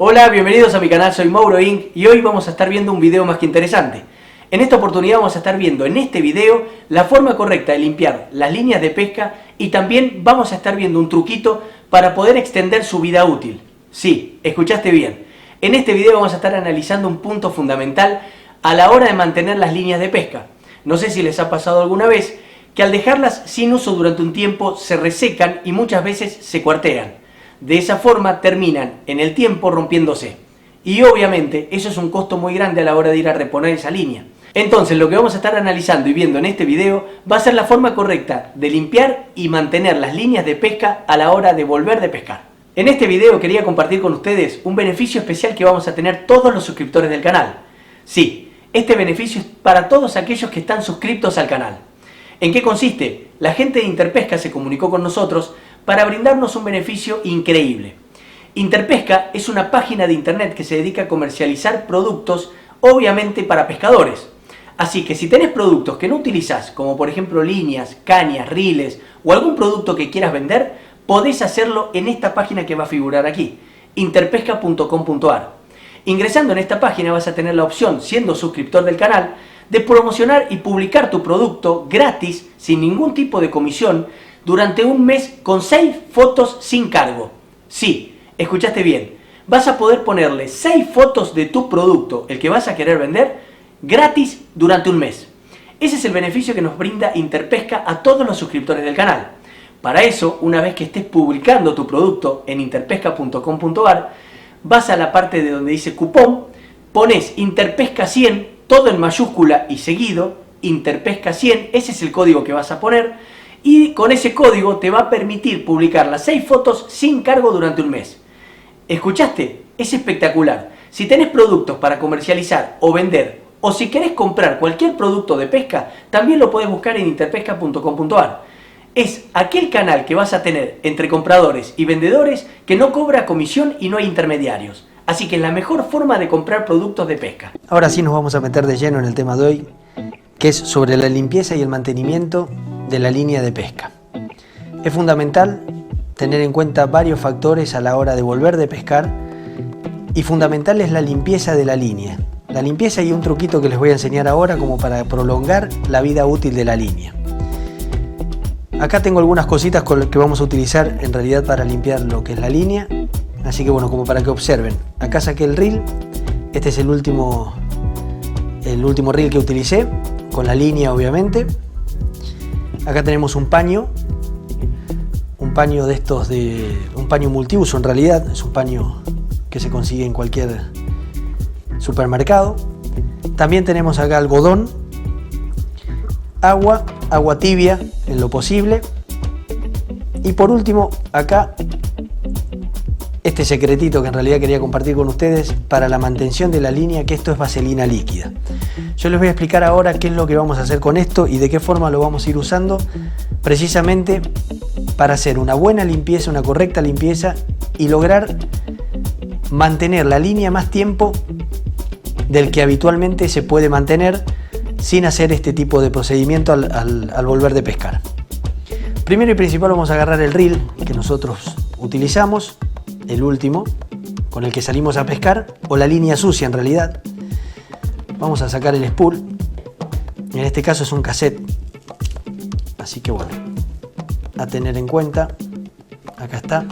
Hola, bienvenidos a mi canal, soy Mauro Inc. y hoy vamos a estar viendo un video más que interesante. En esta oportunidad vamos a estar viendo en este video la forma correcta de limpiar las líneas de pesca y también vamos a estar viendo un truquito para poder extender su vida útil. Sí, escuchaste bien. En este video vamos a estar analizando un punto fundamental a la hora de mantener las líneas de pesca. No sé si les ha pasado alguna vez que al dejarlas sin uso durante un tiempo se resecan y muchas veces se cuartean. De esa forma terminan en el tiempo rompiéndose. Y obviamente eso es un costo muy grande a la hora de ir a reponer esa línea. Entonces lo que vamos a estar analizando y viendo en este video va a ser la forma correcta de limpiar y mantener las líneas de pesca a la hora de volver de pescar. En este video quería compartir con ustedes un beneficio especial que vamos a tener todos los suscriptores del canal. Sí, este beneficio es para todos aquellos que están suscriptos al canal. ¿En qué consiste? La gente de Interpesca se comunicó con nosotros para brindarnos un beneficio increíble. Interpesca es una página de internet que se dedica a comercializar productos, obviamente para pescadores. Así que si tenés productos que no utilizás, como por ejemplo líneas, cañas, riles o algún producto que quieras vender, podés hacerlo en esta página que va a figurar aquí, interpesca.com.ar. Ingresando en esta página vas a tener la opción, siendo suscriptor del canal, de promocionar y publicar tu producto gratis, sin ningún tipo de comisión, durante un mes con 6 fotos sin cargo. Sí, escuchaste bien. Vas a poder ponerle 6 fotos de tu producto, el que vas a querer vender, gratis durante un mes. Ese es el beneficio que nos brinda Interpesca a todos los suscriptores del canal. Para eso, una vez que estés publicando tu producto en interpesca.com.ar, vas a la parte de donde dice cupón, pones Interpesca 100, todo en mayúscula y seguido, Interpesca 100, ese es el código que vas a poner, y con ese código te va a permitir publicar las 6 fotos sin cargo durante un mes. ¿Escuchaste? Es espectacular. Si tenés productos para comercializar o vender, o si querés comprar cualquier producto de pesca, también lo podés buscar en interpesca.com.ar. Es aquel canal que vas a tener entre compradores y vendedores que no cobra comisión y no hay intermediarios. Así que es la mejor forma de comprar productos de pesca. Ahora sí nos vamos a meter de lleno en el tema de hoy, que es sobre la limpieza y el mantenimiento de la línea de pesca. Es fundamental tener en cuenta varios factores a la hora de volver de pescar y fundamental es la limpieza de la línea. La limpieza y un truquito que les voy a enseñar ahora como para prolongar la vida útil de la línea. Acá tengo algunas cositas con las que vamos a utilizar en realidad para limpiar lo que es la línea, así que bueno, como para que observen. Acá saqué el reel, este es el último reel que utilicé, con la línea obviamente. Acá tenemos un paño de estos un paño multiuso en realidad, es un paño que se consigue en cualquier supermercado. También tenemos acá algodón, agua tibia en lo posible. Y por último acá este secretito que en realidad quería compartir con ustedes para la mantención de la línea, que esto es vaselina líquida. Yo les voy a explicar ahora qué es lo que vamos a hacer con esto y de qué forma lo vamos a ir usando precisamente para hacer una buena limpieza, una correcta limpieza y lograr mantener la línea más tiempo del que habitualmente se puede mantener sin hacer este tipo de procedimiento al volver de pescar. Primero y principal vamos a agarrar el reel que nosotros utilizamos, el último con el que salimos a pescar, o la línea sucia en realidad. Vamos a sacar el spool, en este caso es un cassette, así que bueno, a tener en cuenta. Acá está,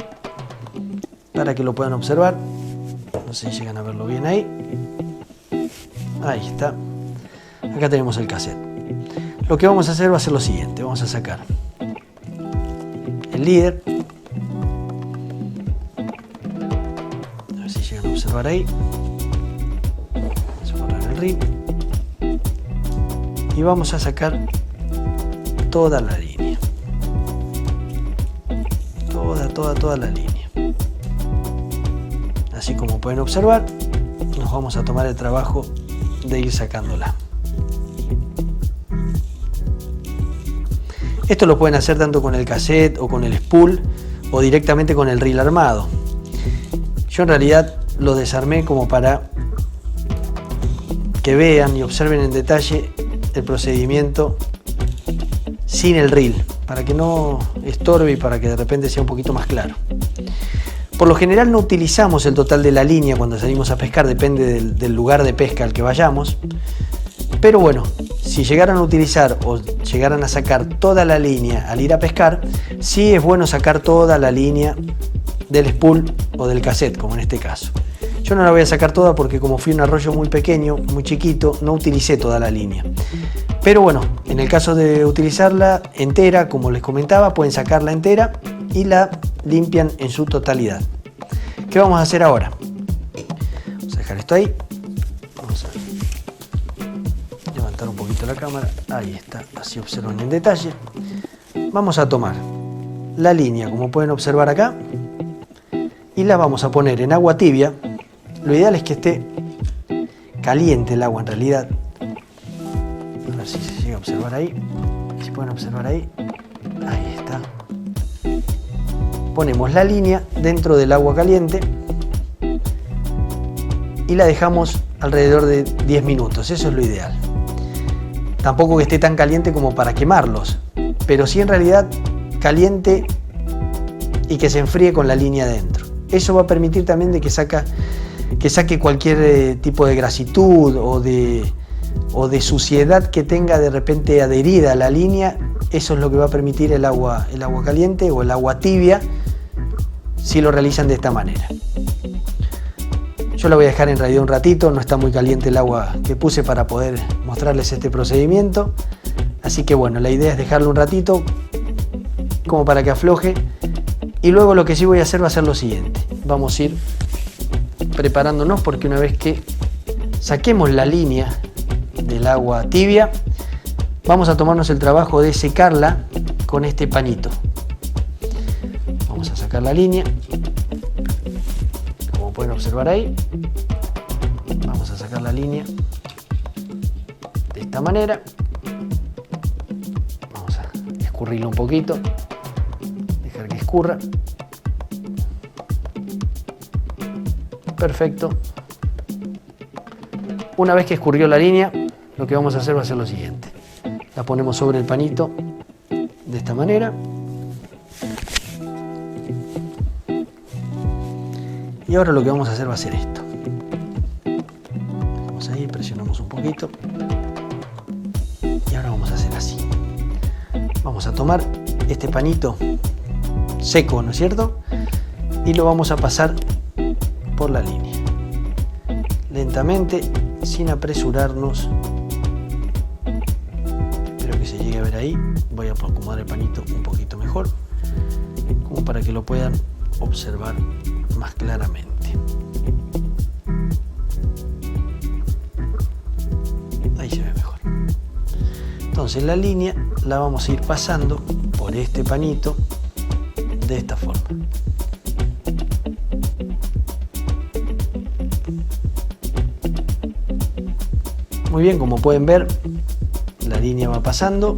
para que lo puedan observar, no sé si llegan a verlo bien ahí. Ahí está, acá tenemos el cassette. Lo que vamos a hacer va a ser lo siguiente, vamos a sacar el líder, a ver si llegan a observar ahí. Y vamos a sacar toda la línea, toda la línea. Así como pueden observar, nos vamos a tomar el trabajo de ir sacándola. Esto lo pueden hacer tanto con el cassette o con el spool o directamente con el reel armado. Yo en realidad lo desarmé como para que vean y observen en detalle el procedimiento sin el reel, para que no estorbe y para que de repente sea un poquito más claro. Por lo general no utilizamos el total de la línea cuando salimos a pescar, depende del lugar de pesca al que vayamos. Pero bueno, si llegaran a utilizar o llegaran a sacar toda la línea al ir a pescar, sí es bueno sacar toda la línea del spool o del cassette, como en este caso. Yo no la voy a sacar toda porque como fui un arroyo muy pequeño, muy chiquito, no utilicé toda la línea. Pero bueno, en el caso de utilizarla entera, como les comentaba, pueden sacarla entera y la limpian en su totalidad. ¿Qué vamos a hacer ahora? Vamos a dejar esto ahí. Vamos a levantar un poquito la cámara. Ahí está, así observan en detalle. Vamos a tomar la línea, como pueden observar acá, y la vamos a poner en agua tibia. Lo ideal es que esté caliente el agua en realidad. A ver si se llega a observar ahí. Si pueden observar ahí. Ahí está. Ponemos la línea dentro del agua caliente y la dejamos alrededor de 10 minutos. Eso es lo ideal. Tampoco que esté tan caliente como para quemarlos, pero sí en realidad caliente y que se enfríe con la línea dentro. Eso va a permitir también de que saque cualquier tipo de grasitud o de suciedad que tenga de repente adherida a la línea. Eso es lo que va a permitir el agua caliente o el agua tibia si lo realizan de esta manera. Yo la voy a dejar en realidad un ratito, no está muy caliente el agua que puse para poder mostrarles este procedimiento. Así que bueno, la idea es dejarlo un ratito como para que afloje. Y luego lo que sí voy a hacer va a ser lo siguiente. Vamos a ir preparándonos porque una vez que saquemos la línea del agua tibia, vamos a tomarnos el trabajo de secarla con este pañito. Vamos a sacar la línea, como pueden observar ahí. Vamos a sacar la línea de esta manera. Vamos a escurrirlo un poquito, dejar que escurra. Perfecto. Una vez que escurrió la línea, lo que vamos a hacer va a ser lo siguiente. La ponemos sobre el pañito de esta manera. Y ahora lo que vamos a hacer va a ser esto. Vamos ahí, presionamos un poquito. Y ahora vamos a hacer así. Vamos a tomar este pañito seco, ¿no es cierto? Y lo vamos a pasar por la línea. Lentamente, sin apresurarnos. Espero que se llegue a ver ahí. Voy a acomodar el pañito un poquito mejor, como para que lo puedan observar más claramente. Ahí se ve mejor. Entonces la línea la vamos a ir pasando por este pañito de esta forma. Muy bien, como pueden ver, la línea va pasando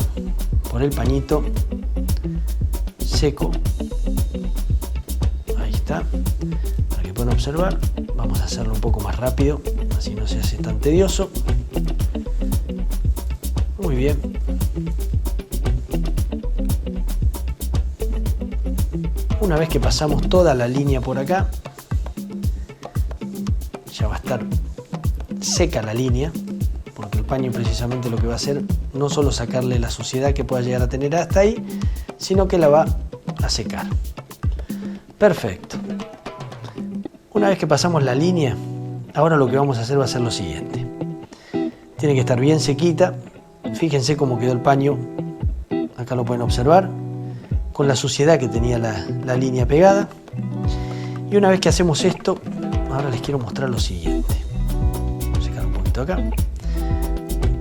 por el pañito seco. Ahí está. Para que puedan observar, vamos a hacerlo un poco más rápido, así no se hace tan tedioso. Muy bien. Una vez que pasamos toda la línea por acá, ya va a estar seca la línea, porque el paño precisamente lo que va a hacer no solo sacarle la suciedad que pueda llegar a tener hasta ahí, sino que la va a secar. Perfecto. Una vez que pasamos la línea, ahora lo que vamos a hacer va a ser lo siguiente. Tiene que estar bien sequita. Fíjense cómo quedó el paño. Acá lo pueden observar, con la suciedad que tenía la línea pegada. Y una vez que hacemos esto, ahora les quiero mostrar lo siguiente. Voy a sacar un poquito acá.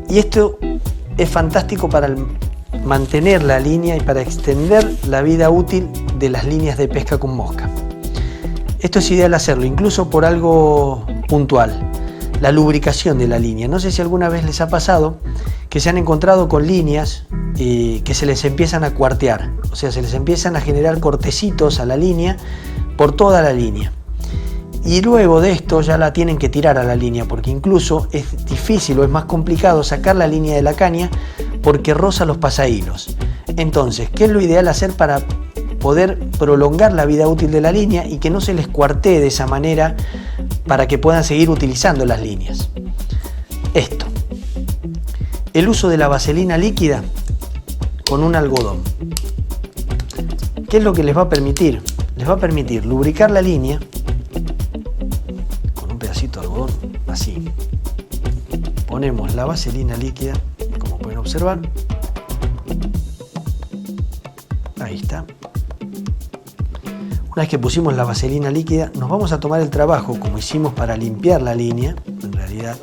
Y esto es fantástico para mantener la línea y para extender la vida útil de las líneas de pesca con mosca. Esto es ideal hacerlo, incluso por algo puntual, la lubricación de la línea. No sé si alguna vez les ha pasado que se han encontrado con líneas que se les empiezan a cuartear, o sea, se les empiezan a generar cortecitos a la línea por toda la línea. Y luego de esto ya la tienen que tirar a la línea, porque incluso es difícil o es más complicado sacar la línea de la caña porque roza los pasahilos. Entonces, ¿qué es lo ideal hacer para poder prolongar la vida útil de la línea y que no se les cuartee de esa manera para que puedan seguir utilizando las líneas. Esto, el uso de la vaselina líquida con un algodón. ¿Qué es lo que les va a permitir? Les va a permitir lubricar la línea con un pedacito de algodón así. Ponemos la vaselina líquida, como pueden observar. Ahí está. Una vez que pusimos la vaselina líquida, nos vamos a tomar el trabajo, como hicimos para limpiar la línea, en realidad,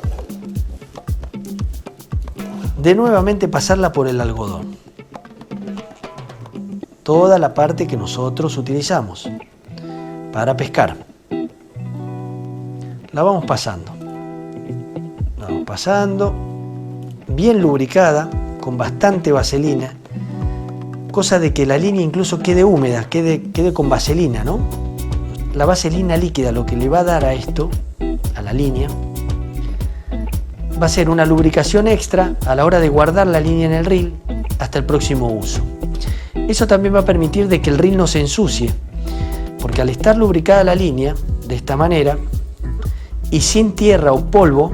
de nuevamente pasarla por el algodón. Toda la parte que nosotros utilizamos para pescar. La vamos pasando. La vamos pasando, bien lubricada, con bastante vaselina, cosa de que la línea incluso quede húmeda, quede con vaselina, ¿no? La vaselina líquida lo que le va a dar a esto, a la línea, va a ser una lubricación extra a la hora de guardar la línea en el reel hasta el próximo uso. Eso también va a permitir de que el reel no se ensucie, porque al estar lubricada la línea de esta manera y sin tierra o polvo,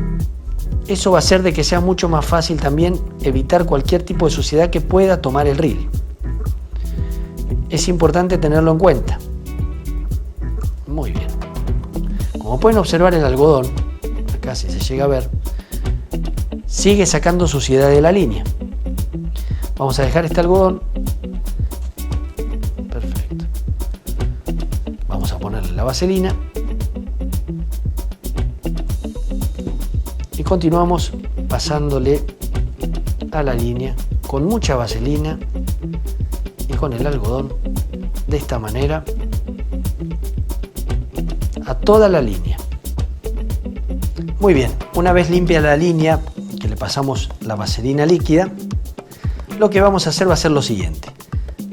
eso va a hacer de que sea mucho más fácil también evitar cualquier tipo de suciedad que pueda tomar el reel. Es importante tenerlo en cuenta. Muy bien. Como pueden observar, el algodón, acá si se llega a ver, sigue sacando suciedad de la línea. Vamos a dejar este algodón. Perfecto. Vamos a ponerle la vaselina. Y continuamos pasándole a la línea con mucha vaselina y con el algodón de esta manera a toda la línea. Muy bien, una vez limpia la línea, que le pasamos la vaselina líquida, lo que vamos a hacer va a ser lo siguiente.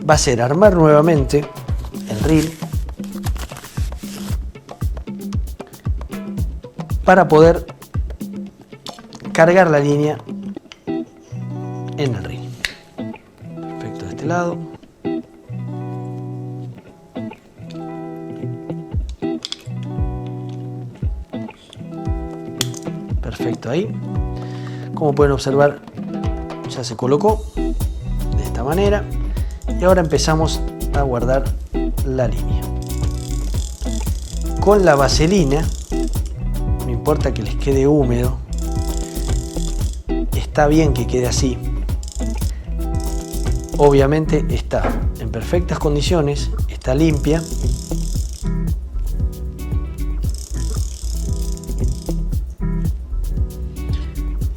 Va a ser armar nuevamente el reel para poder cargar la línea en el reel. Perfecto, de este lado. Perfecto, ahí. Como pueden observar, ya se colocó de esta manera. Y ahora empezamos a guardar la línea. Con la vaselina, no importa que les quede húmedo, está bien que quede así. Obviamente está en perfectas condiciones, está limpia.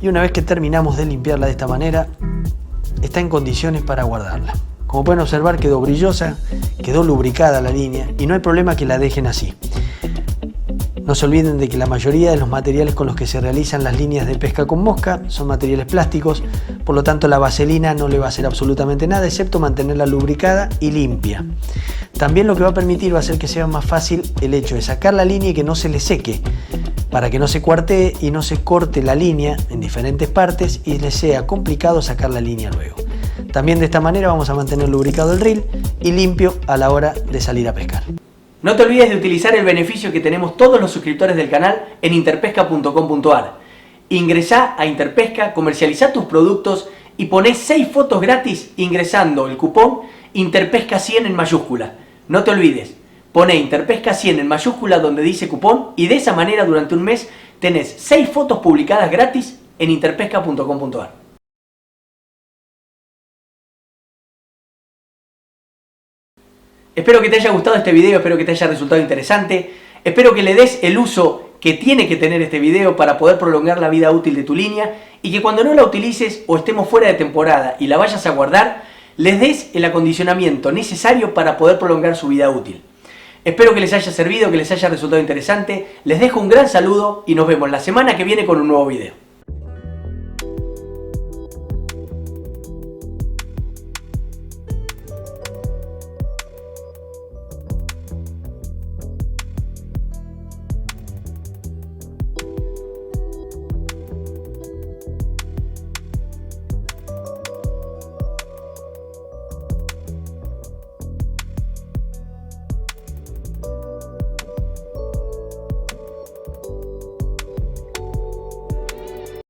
Y una vez que terminamos de limpiarla de esta manera, está en condiciones para guardarla. Como pueden observar, quedó brillosa, quedó lubricada la línea y no hay problema que la dejen así. No se olviden de que la mayoría de los materiales con los que se realizan las líneas de pesca con mosca son materiales plásticos, por lo tanto la vaselina no le va a hacer absolutamente nada excepto mantenerla lubricada y limpia. También lo que va a permitir va a ser que sea más fácil el hecho de sacar la línea y que no se le seque, para que no se cuartee y no se corte la línea en diferentes partes y les sea complicado sacar la línea luego. También de esta manera vamos a mantener lubricado el reel y limpio a la hora de salir a pescar. No te olvides de utilizar el beneficio que tenemos todos los suscriptores del canal en interpesca.com.ar. Ingresá a Interpesca, comercializá tus productos y ponés 6 fotos gratis ingresando el cupón Interpesca100 en mayúscula. No te olvides, poné Interpesca100 en mayúscula donde dice cupón y de esa manera durante un mes tenés 6 fotos publicadas gratis en interpesca.com.ar. Espero que te haya gustado este video, espero que te haya resultado interesante, espero que le des el uso que tiene que tener este video para poder prolongar la vida útil de tu línea y que cuando no la utilices o estemos fuera de temporada y la vayas a guardar, les des el acondicionamiento necesario para poder prolongar su vida útil. Espero que les haya servido, que les haya resultado interesante, les dejo un gran saludo y nos vemos la semana que viene con un nuevo video.